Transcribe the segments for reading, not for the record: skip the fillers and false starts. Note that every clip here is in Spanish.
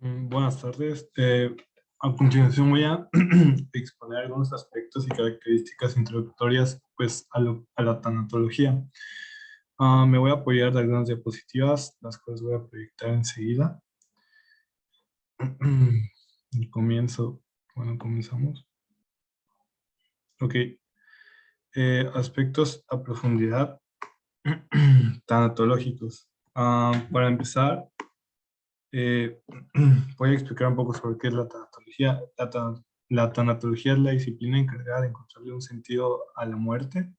Buenas tardes. A continuación voy a exponer algunos aspectos y características introductorias pues, a la tanatología. Me voy a apoyar de algunas diapositivas, las cuales voy a proyectar enseguida. Y comienzo. Bueno, comenzamos. Ok. Aspectos a profundidad tanatológicos. Para empezar, Eh, voy a explicar un poco sobre qué es la tanatología. La tanatología es la disciplina encargada de encontrarle un sentido a la muerte.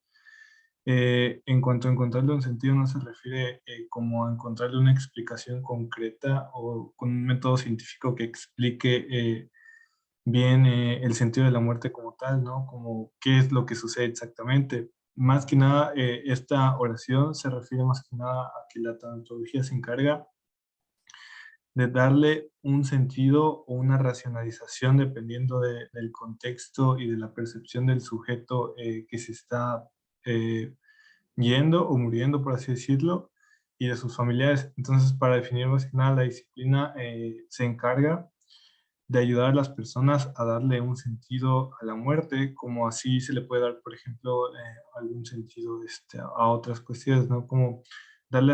En cuanto a encontrarle un sentido, no se refiere como a encontrarle una explicación concreta o con un método científico que explique bien el sentido de la muerte como tal, ¿no? Como qué es lo que sucede exactamente. Más que nada, esta oración se refiere más que nada a que la tanatología se encarga de darle un sentido o una racionalización dependiendo del contexto y de la percepción del sujeto que se está eh, yendo o muriendo, por así decirlo, y de sus familiares. Entonces, para definir más que nada, la disciplina se encarga de ayudar a las personas a darle un sentido a la muerte, como así se le puede dar, por ejemplo, algún sentido a otras cuestiones, ¿no? Como darle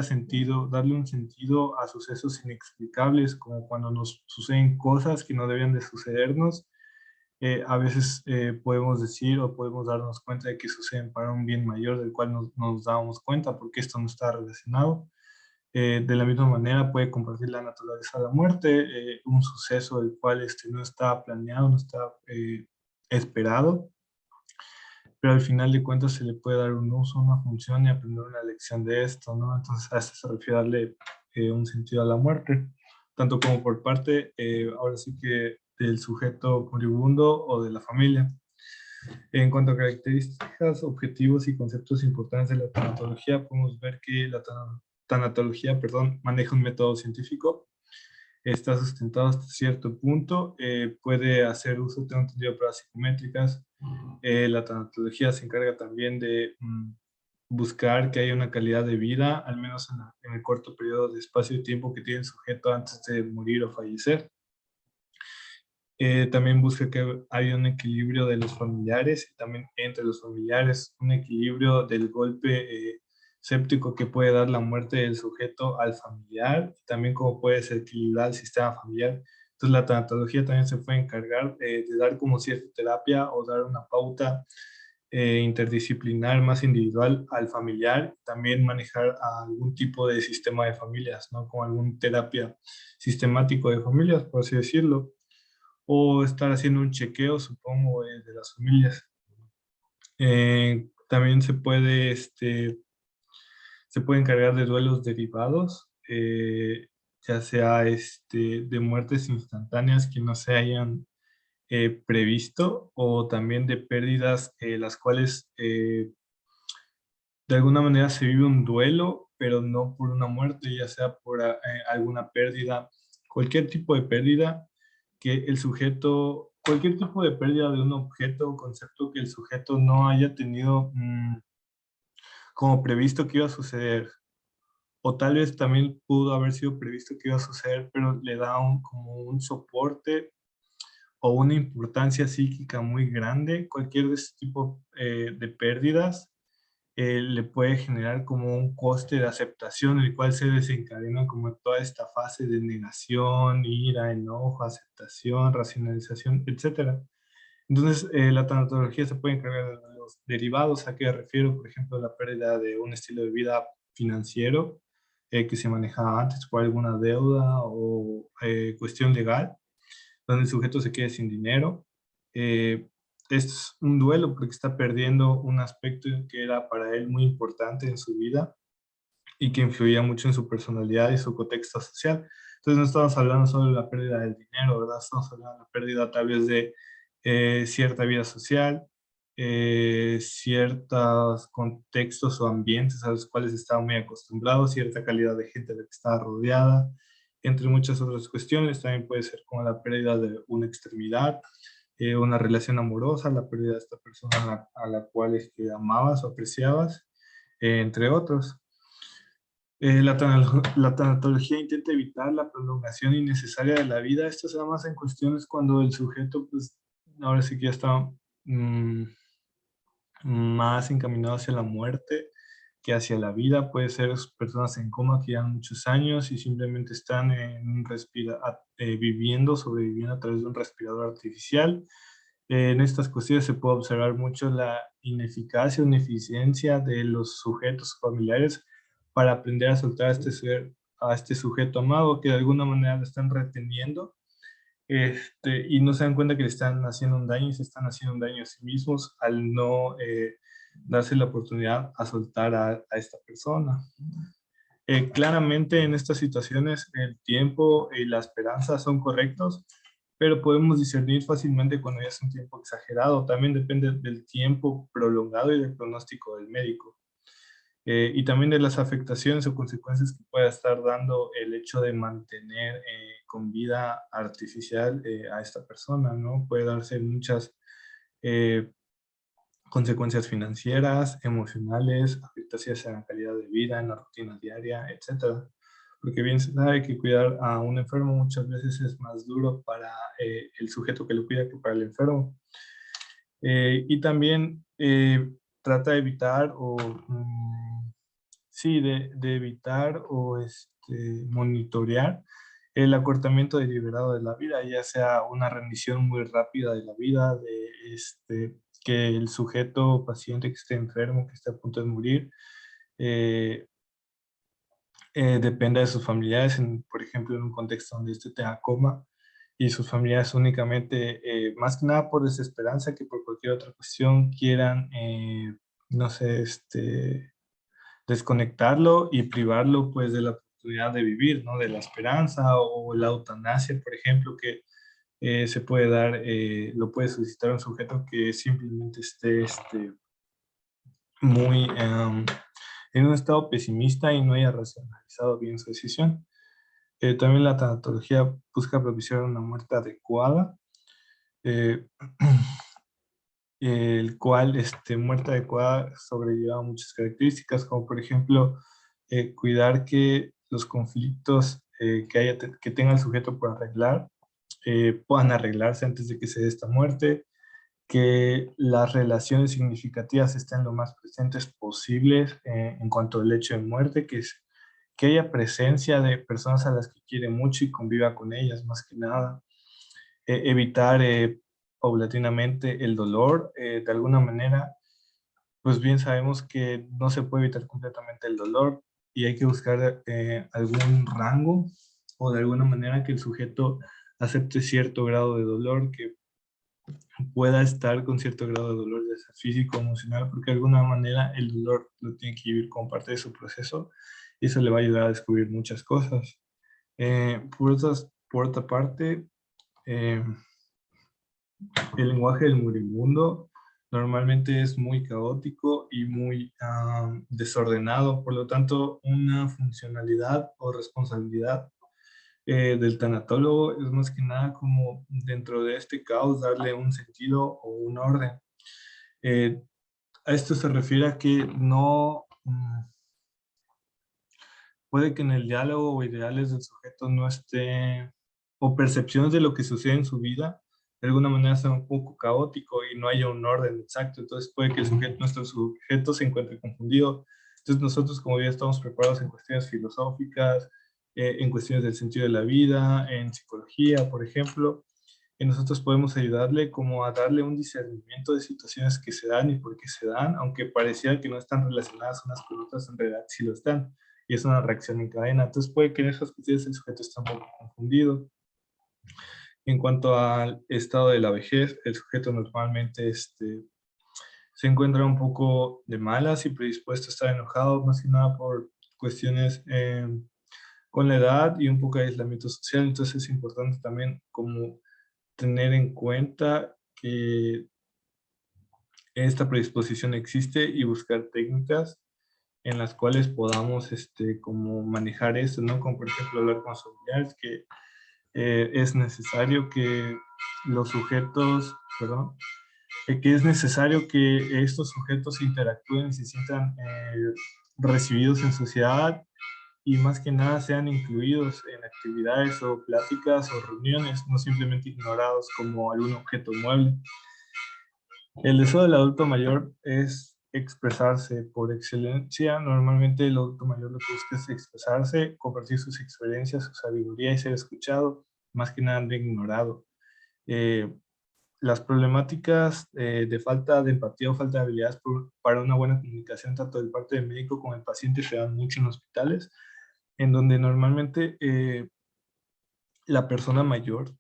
un sentido a sucesos inexplicables, como cuando nos suceden cosas que no debían de sucedernos. A veces podemos decir o podemos darnos cuenta de que suceden para un bien mayor del cual nos dábamos cuenta porque esto no está relacionado. De la misma manera puede compartir la naturaleza de la muerte, un suceso del cual no está planeado, no está esperado, pero al final de cuentas se le puede dar un uso, una función y aprender una lección de esto, ¿no? Entonces a esto se refiere a darle un sentido a la muerte, tanto como por parte, ahora sí que del sujeto moribundo o de la familia. En cuanto a características, objetivos y conceptos importantes de la tanatología, podemos ver que la tanatología, perdón, maneja un método científico, está sustentado hasta cierto punto, puede hacer uso, tengo entendido, de pruebas psicométricas. La tanatología se encarga también de buscar que haya una calidad de vida, al menos en el corto periodo de espacio y tiempo que tiene el sujeto antes de morir o fallecer. También busca que haya un equilibrio de los familiares y también entre los familiares, un equilibrio del golpe séptico que puede dar la muerte del sujeto al familiar, y también cómo puede ser equilibrar el sistema familiar. Entonces la tanatología también se puede encargar de dar como cierta terapia o dar una pauta interdisciplinar más individual al familiar, también manejar algún tipo de sistema de familias, ¿no? Como algún terapia sistemático de familias, por así decirlo, o estar haciendo un chequeo, supongo, de las familias. También se puede encargar de duelos derivados, ya sea de muertes instantáneas que no se hayan previsto, o también de pérdidas las cuales de alguna manera se vive un duelo, pero no por una muerte, ya sea por alguna pérdida, cualquier tipo de pérdida que el sujeto, cualquier tipo de pérdida de un objeto o concepto que el sujeto no haya tenido como previsto que iba a suceder, o tal vez también pudo haber sido previsto que iba a suceder, pero le da como un soporte o una importancia psíquica muy grande. Cualquier de este tipo de pérdidas le puede generar como un coste de aceptación, el cual se desencadena como toda esta fase de negación, ira, enojo, aceptación, racionalización, etcétera. Entonces, la tanatología se puede encargar de los derivados. ¿A qué me refiero? Por ejemplo, la pérdida de un estilo de vida financiero que se manejaba antes por alguna deuda o cuestión legal, donde el sujeto se quede sin dinero. Eh, es un duelo porque está perdiendo un aspecto que era para él muy importante en su vida y que influía mucho en su personalidad y su contexto social. Entonces no estamos hablando solo de la pérdida del dinero, ¿verdad? Estamos hablando de la pérdida tal vez de cierta vida social, ciertos contextos o ambientes a los cuales estaba muy acostumbrado, cierta calidad de gente de la que estaba rodeada, entre muchas otras cuestiones. También puede ser como la pérdida de una extremidad, una relación amorosa, la pérdida de esta persona a la cual amabas o apreciabas, entre otros. La tanatología intenta evitar la prolongación innecesaria de la vida. Esto se da más en cuestiones cuando el sujeto, pues, ahora sí que ya está mm, más encaminado hacia la muerte que hacia la vida. Puede ser personas en coma que llevan muchos años y simplemente están en viviendo, sobreviviendo a través de un respirador artificial. En estas cuestiones se puede observar mucho la ineficacia o ineficiencia de los sujetos familiares para aprender a soltar a este sujeto amado que de alguna manera lo están reteniendo, y no se dan cuenta que le están haciendo un daño y se están haciendo un daño a sí mismos al no darse la oportunidad a soltar a esta persona. Claramente en estas situaciones el tiempo y la esperanza son correctos, pero podemos discernir fácilmente cuando ya es un tiempo exagerado. También depende del tiempo prolongado y del pronóstico del médico. Y también de las afectaciones o consecuencias que pueda estar dando el hecho de mantener con vida artificial a esta persona, ¿no? Puede darse muchas eh, consecuencias financieras, emocionales, afectaciones en la calidad de vida, en la rutina diaria, etcétera. Porque bien se sabe que cuidar a un enfermo muchas veces es más duro para el sujeto que lo cuida que para el enfermo. Y también trata de evitar sí, de evitar o monitorear el acortamiento deliberado de la vida, ya sea una rendición muy rápida de la vida, que el sujeto o paciente que esté enfermo, que esté a punto de morir, eh, dependa de sus familiares, por ejemplo, en un contexto donde este tenga coma y sus familiares únicamente, más que nada por desesperanza que por cualquier otra cuestión, quieran, no sé, desconectarlo y privarlo pues de la oportunidad de vivir, ¿no? De la esperanza o la eutanasia, por ejemplo, que se puede dar, lo puede solicitar un sujeto que simplemente esté muy en un estado pesimista y no haya racionalizado bien su decisión. También la tanatología busca propiciar una muerte adecuada, eh, el cual muerte adecuada sobrelleva muchas características, como por ejemplo cuidar que los conflictos que tenga el sujeto por arreglar puedan arreglarse antes de que se dé esta muerte, que las relaciones significativas estén lo más presentes posibles en cuanto al hecho de muerte, que haya presencia de personas a las que quiere mucho y conviva con ellas más que nada, evitar paulatinamente el dolor, de alguna manera, pues bien sabemos que no se puede evitar completamente el dolor y hay que buscar algún rango o de alguna manera que el sujeto acepte cierto grado de dolor, que pueda estar con cierto grado de dolor, ya sea físico o emocional, porque de alguna manera el dolor lo tiene que vivir como parte de su proceso y eso le va a ayudar a descubrir muchas cosas. Por otra parte, eh, el lenguaje del moribundo normalmente es muy caótico y muy desordenado, por lo tanto, una funcionalidad o responsabilidad del tanatólogo es más que nada como dentro de este caos darle un sentido o un orden. Eh, a esto se refiere a que no puede que en el diálogo o ideales del sujeto no esté, o percepciones de lo que sucede en su vida, de alguna manera sea un poco caótico y no haya un orden exacto. Entonces puede que nuestro sujeto se encuentre confundido. Entonces nosotros como ya estamos preparados en cuestiones filosóficas, en cuestiones del sentido de la vida, en psicología, por ejemplo, y nosotros podemos ayudarle como a darle un discernimiento de situaciones que se dan y por qué se dan, aunque pareciera que no están relacionadas unas con otras, en realidad sí lo están, y es una reacción en cadena. Entonces puede que en esas cuestiones el sujeto esté un poco confundido. En cuanto al estado de la vejez, el sujeto normalmente se encuentra un poco de malas y predispuesto a estar enojado, más que nada por cuestiones con la edad y un poco de aislamiento social. Entonces es importante también como tener en cuenta que esta predisposición existe y buscar técnicas en las cuales podamos como manejar esto, ¿no? Como por ejemplo hablar con los familiares, que es necesario que los sujetos, perdón, que es necesario que estos sujetos interactúen y se sientan recibidos en sociedad y más que nada sean incluidos en actividades o pláticas o reuniones, no simplemente ignorados como algún objeto mueble. El deseo del adulto mayor es expresarse por excelencia. Normalmente el adulto mayor lo que busca es expresarse, compartir sus experiencias, su sabiduría y ser escuchado, más que nada de ignorado. Eh, las problemáticas de falta de empatía o falta de habilidades para una buena comunicación, tanto del parte del médico como del paciente, se dan mucho en hospitales, en donde normalmente la persona mayor,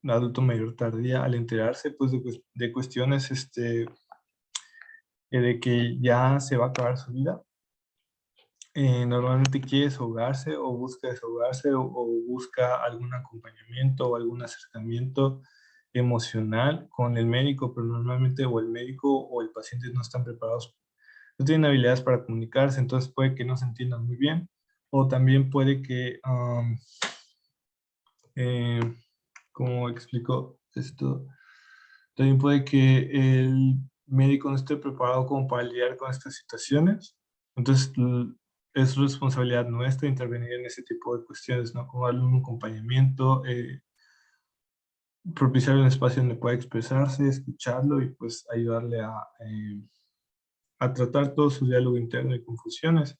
el adulto mayor tardía, al enterarse pues, de cuestiones de que ya se va a acabar su vida, normalmente quiere desahogarse o busca desahogarse o busca algún acompañamiento o algún acercamiento emocional con el médico, pero normalmente o el médico o el paciente no están preparados, no tienen habilidades para comunicarse, entonces puede que no se entiendan muy bien o también puede que, eh, como explico esto, también puede que el médico no esté preparado como para lidiar con estas situaciones. Entonces, es responsabilidad nuestra intervenir en ese tipo de cuestiones, ¿no? Como darle un acompañamiento, propiciar un espacio donde pueda expresarse, escucharlo y pues ayudarle a tratar todo su diálogo interno y confusiones.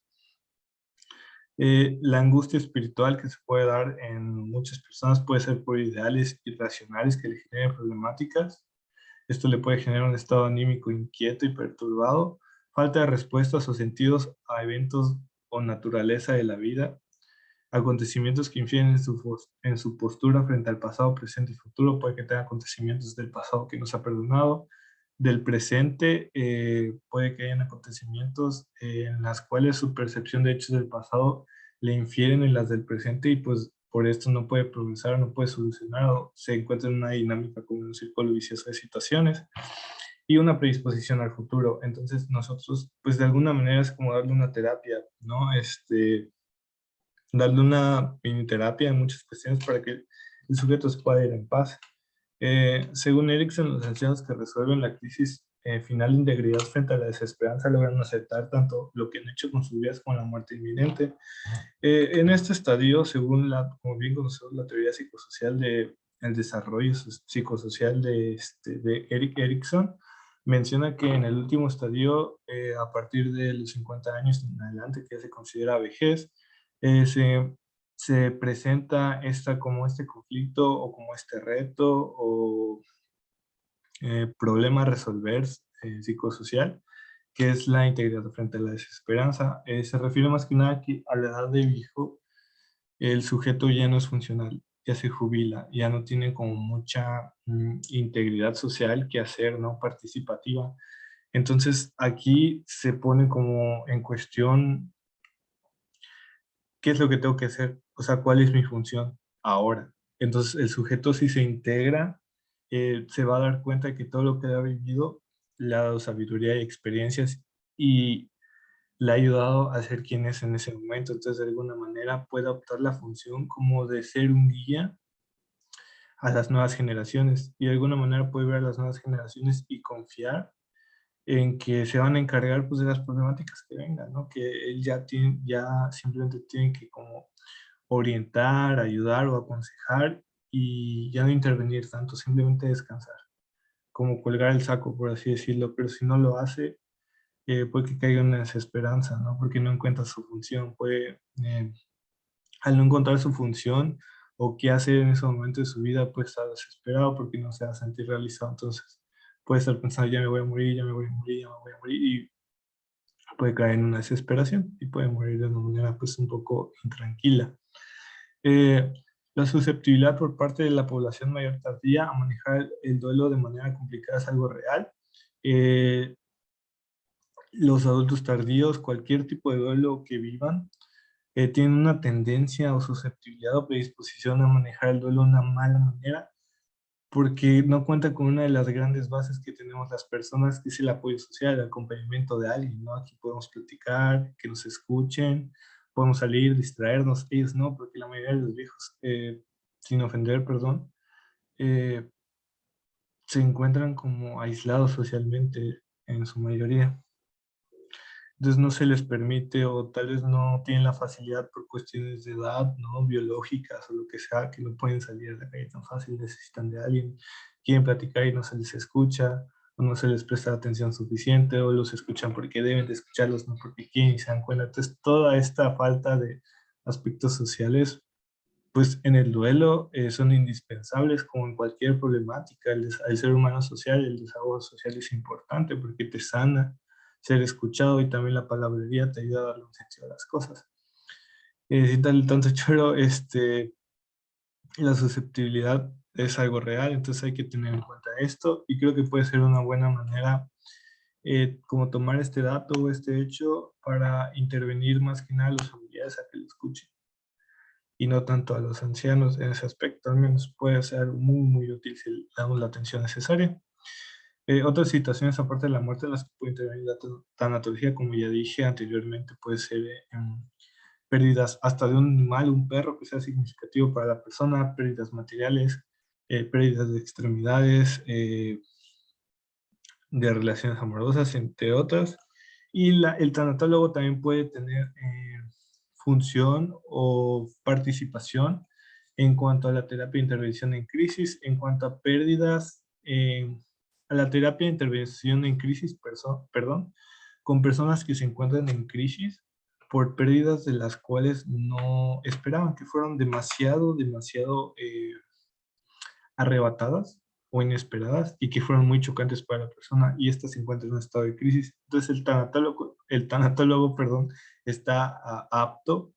La angustia espiritual que se puede dar en muchas personas puede ser por ideales irracionales que le generen problemáticas. Esto le puede generar un estado anímico inquieto y perturbado, falta de respuestas o sentidos a eventos o naturaleza de la vida, acontecimientos que infieren en su postura frente al pasado, presente y futuro. Puede que tenga acontecimientos del pasado que nos ha perdonado, del presente puede que hayan acontecimientos en las cuales su percepción de hechos del pasado le infieren en las del presente y pues por esto no puede progresar, no puede solucionar o se encuentra en una dinámica como un círculo vicioso de situaciones y una predisposición al futuro. Entonces nosotros pues de alguna manera es como darle una terapia, ¿no? Darle una mini terapia en muchas cuestiones para que el sujeto se pueda ir en paz. Según Erickson, los ancianos que resuelven la crisis final de integridad frente a la desesperanza logran aceptar tanto lo que han hecho con sus vidas como la muerte inminente. En este estadio, según como bien conocemos la teoría psicosocial de el desarrollo psicosocial de Erik Erikson, menciona que en el último estadio, a partir de los 50 años en adelante, que se considera vejez, eh, se, se presenta como este conflicto o como este reto o problema a resolver psicosocial, que es la integridad frente a la desesperanza. Se refiere más que nada que a la edad de viejo el sujeto ya no es funcional, ya se jubila, ya no tiene como mucha integridad social que hacer, ¿no? Participativa. Entonces aquí se pone como en cuestión qué es lo que tengo que hacer, o sea, cuál es mi función ahora. Entonces el sujeto si se integra, se va a dar cuenta de que todo lo que ha vivido le ha dado sabiduría y experiencias y le ha ayudado a ser quien es en ese momento. Entonces, de alguna manera puede optar la función como de ser un guía a las nuevas generaciones y de alguna manera puede ver a las nuevas generaciones y confiar en que se van a encargar pues de las problemáticas que vengan, ¿no? Que él ya simplemente tiene que como orientar, ayudar o aconsejar y ya no intervenir tanto, simplemente descansar, como colgar el saco, por así decirlo, pero si no lo hace, puede que caiga en una desesperanza, ¿no? Porque no encuentra su función, al no encontrar su función o qué hacer en ese momento de su vida, pues está desesperado porque no se va a sentir realizado, entonces puede estar pensando, ya me voy a morir, ya me voy a morir, ya me voy a morir, y puede caer en una desesperación y puede morir de una manera pues un poco intranquila. Eh, la susceptibilidad por parte de la población mayor tardía a manejar el duelo de manera complicada es algo real. Eh, los adultos tardíos, cualquier tipo de duelo que vivan, tienen una tendencia o susceptibilidad o predisposición a manejar el duelo de una mala manera, porque no cuenta con una de las grandes bases que tenemos las personas, que es el apoyo social, el acompañamiento de alguien, ¿no? Aquí podemos platicar, que nos escuchen, podemos salir, distraernos, ellos no, porque la mayoría de los viejos, sin ofender, perdón, eh, se encuentran como aislados socialmente en su mayoría. Entonces no se les permite o tal vez no tienen la facilidad por cuestiones de edad, ¿no? Biológicas o lo que sea, que no pueden salir a la calle tan fácil, necesitan de alguien, quieren platicar y no se les escucha, o no se les presta atención suficiente, o los escuchan porque deben de escucharlos, no porque quieren y se dan cuenta. Entonces toda esta falta de aspectos sociales, pues en el duelo son indispensables como en cualquier problemática. El ser humano social, el desahogo social es importante porque te sana ser escuchado y también la palabrería te ayuda a darle un sentido a las cosas. Sin darle tanto choro, la susceptibilidad es algo real, entonces hay que tener en cuenta esto y creo que puede ser una buena manera como tomar este dato o este hecho para intervenir más que nada a los familiares a que lo escuchen y no tanto a los ancianos en ese aspecto, al menos puede ser muy, muy útil si le damos la atención necesaria. Otras situaciones aparte de la muerte en las que puede intervenir la tanatología, como ya dije anteriormente, puede ser pérdidas hasta de un animal, un perro que sea significativo para la persona, pérdidas materiales, pérdidas de extremidades, de relaciones amorosas, entre otras. Y el tanatólogo también puede tener función o participación en cuanto a la terapia de intervención en crisis, en cuanto a pérdidas, a la terapia de intervención en crisis, perdón, con personas que se encuentran en crisis por pérdidas de las cuales no esperaban, que fueron demasiado, demasiado arrebatadas o inesperadas y que fueron muy chocantes para la persona y ésta se encuentra en un estado de crisis. Entonces el tanatólogo, perdón, está apto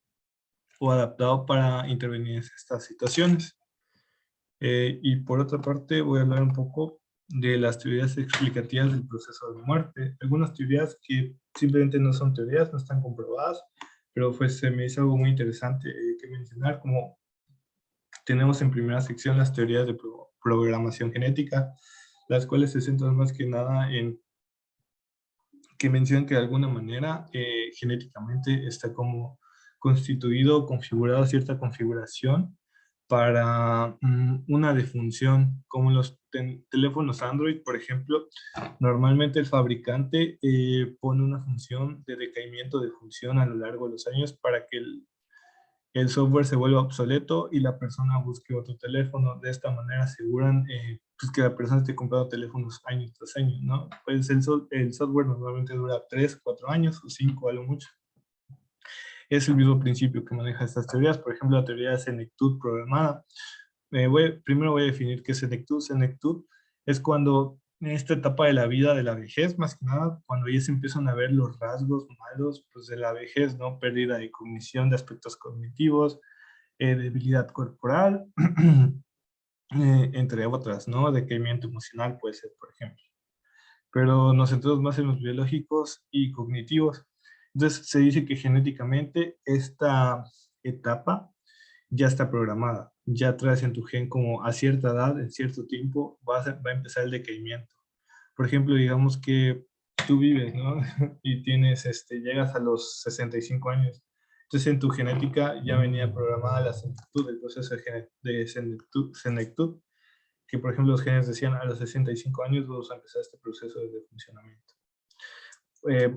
o adaptado para intervenir en estas situaciones. Y por otra parte voy a hablar un poco de las teorías explicativas del proceso de muerte. Algunas teorías que simplemente no son teorías, no están comprobadas, pero pues se me hizo algo muy interesante que mencionar, como tenemos en primera sección las teorías de programación genética, las cuales se centran más que nada en que mencionan que de alguna manera genéticamente está como constituido, configurado cierta configuración para una defunción, como en los teléfonos Android, por ejemplo, normalmente el fabricante pone una función de decaimiento de función a lo largo de los años para que el software se vuelve obsoleto y la persona busque otro teléfono. De esta manera aseguran pues que la persona esté comprando teléfonos año tras año, ¿no? Pues el software normalmente dura 3, 4 años o 5 a lo mucho. Es el mismo principio que maneja estas teorías. Por ejemplo, la teoría de senectud programada. Primero voy a definir qué es senectud. Senectud es cuando en esta etapa de la vida, de la vejez, más que nada, cuando ya se empiezan a ver los rasgos malos pues, de la vejez, ¿no? Pérdida de cognición, de aspectos cognitivos, debilidad corporal, entre otras, ¿no? Decaimiento emocional puede ser, por ejemplo. Pero nos centramos más en los biológicos y cognitivos. Entonces se dice que genéticamente esta etapa ya está programada, ya traes en tu gen como a cierta edad, en cierto tiempo, va a empezar el decaimiento. Por ejemplo, digamos que tú vives, ¿no? Y tienes, llegas a los 65 años. Entonces en tu genética ya venía programada la senectud, el proceso de senectud, que por ejemplo los genes decían a los 65 años vamos a empezar este proceso de funcionamiento.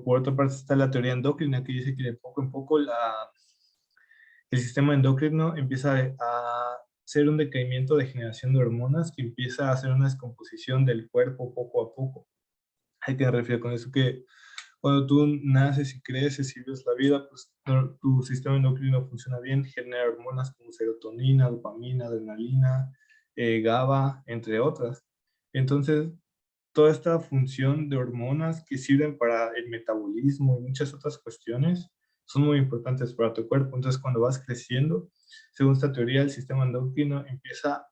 Por otra parte está la teoría endocrina que dice que de poco en poco el sistema endocrino empieza a hacer un decaimiento de generación de hormonas que empieza a hacer una descomposición del cuerpo poco a poco. ¿A qué me refiero con eso? Que cuando tú naces y creces y vives la vida, pues tu sistema endocrino funciona bien, genera hormonas como serotonina, dopamina, adrenalina, GABA, entre otras. Entonces, toda esta función de hormonas que sirven para el metabolismo y muchas otras cuestiones son muy importantes para tu cuerpo. Entonces, cuando vas creciendo, según esta teoría, el sistema endocrino empieza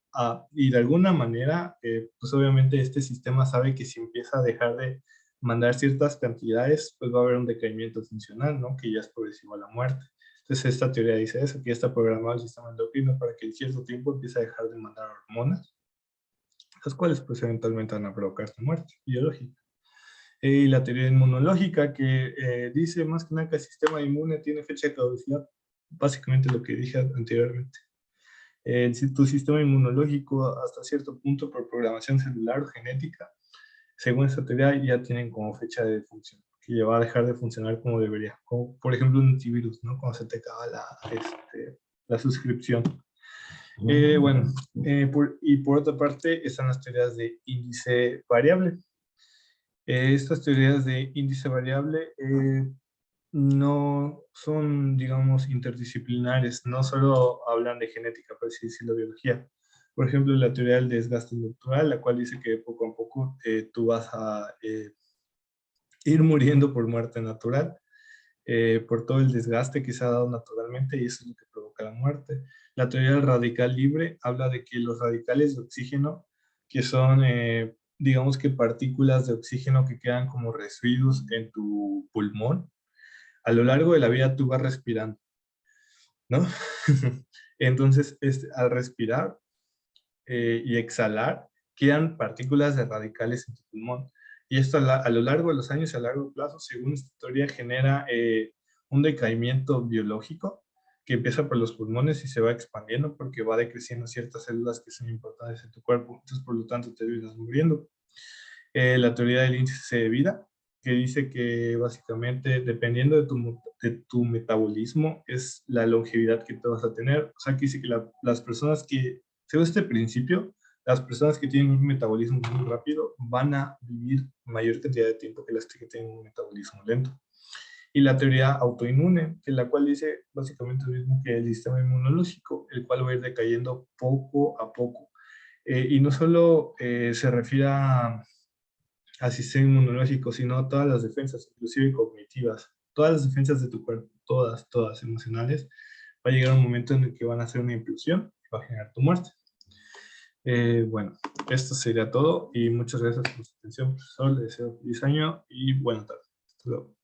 y de alguna manera, pues obviamente este sistema sabe que si empieza a dejar de mandar ciertas cantidades, pues va a haber un decaimiento funcional, ¿no? Que ya es progresivo a la muerte. Entonces, esta teoría dice eso, que ya está programado el sistema endocrino para que en cierto tiempo empiece a dejar de mandar hormonas, las cuales pues eventualmente van a provocar su muerte biológica. Y la teoría inmunológica que dice más que nada que el sistema inmune tiene fecha de caducidad, básicamente lo que dije anteriormente. Tu sistema inmunológico hasta cierto punto por programación celular o genética, según esta teoría ya tienen como fecha de función. que ya va a dejar de funcionar como debería. Como, por ejemplo, un antivirus, ¿no? Cuando se te acaba la suscripción. Bueno, y por otra parte están las teorías de índice variable. Estas teorías de índice variable no son, digamos, interdisciplinares, no solo hablan de genética, por así decirlo, biología. Por ejemplo, la teoría del desgaste natural, la cual dice que poco a poco tú vas a ir muriendo por muerte natural, por todo el desgaste que se ha dado naturalmente, y eso es lo que provoca la muerte. La teoría del radical libre habla de que los radicales de oxígeno, que son, digamos que partículas de oxígeno que quedan como residuos en tu pulmón, a lo largo de la vida tú vas respirando, ¿no? Entonces, al respirar y exhalar, quedan partículas de radicales en tu pulmón. Y esto a lo largo de los años y a largo plazo, según esta teoría, genera un decaimiento biológico que empieza por los pulmones y se va expandiendo porque va decreciendo ciertas células que son importantes en tu cuerpo. Entonces, por lo tanto, te terminas muriendo. La teoría del índice de vida, que dice que básicamente dependiendo de tu metabolismo es la longevidad que te vas a tener. O sea, que dice que las personas que, según este principio, las personas que tienen un metabolismo muy rápido van a vivir mayor cantidad de tiempo que las que tienen un metabolismo lento. Y la teoría autoinmune, que la cual dice básicamente lo mismo que el sistema inmunológico, el cual va a ir decayendo poco a poco. Y no solo se refiere al sistema inmunológico, sino a todas las defensas, inclusive cognitivas, todas las defensas de tu cuerpo, todas emocionales, va a llegar un momento en el que van a hacer una implosión y va a generar tu muerte. Bueno, esto sería todo y muchas gracias por su atención, profesor. Les deseo feliz año y buena tarde. Hasta luego.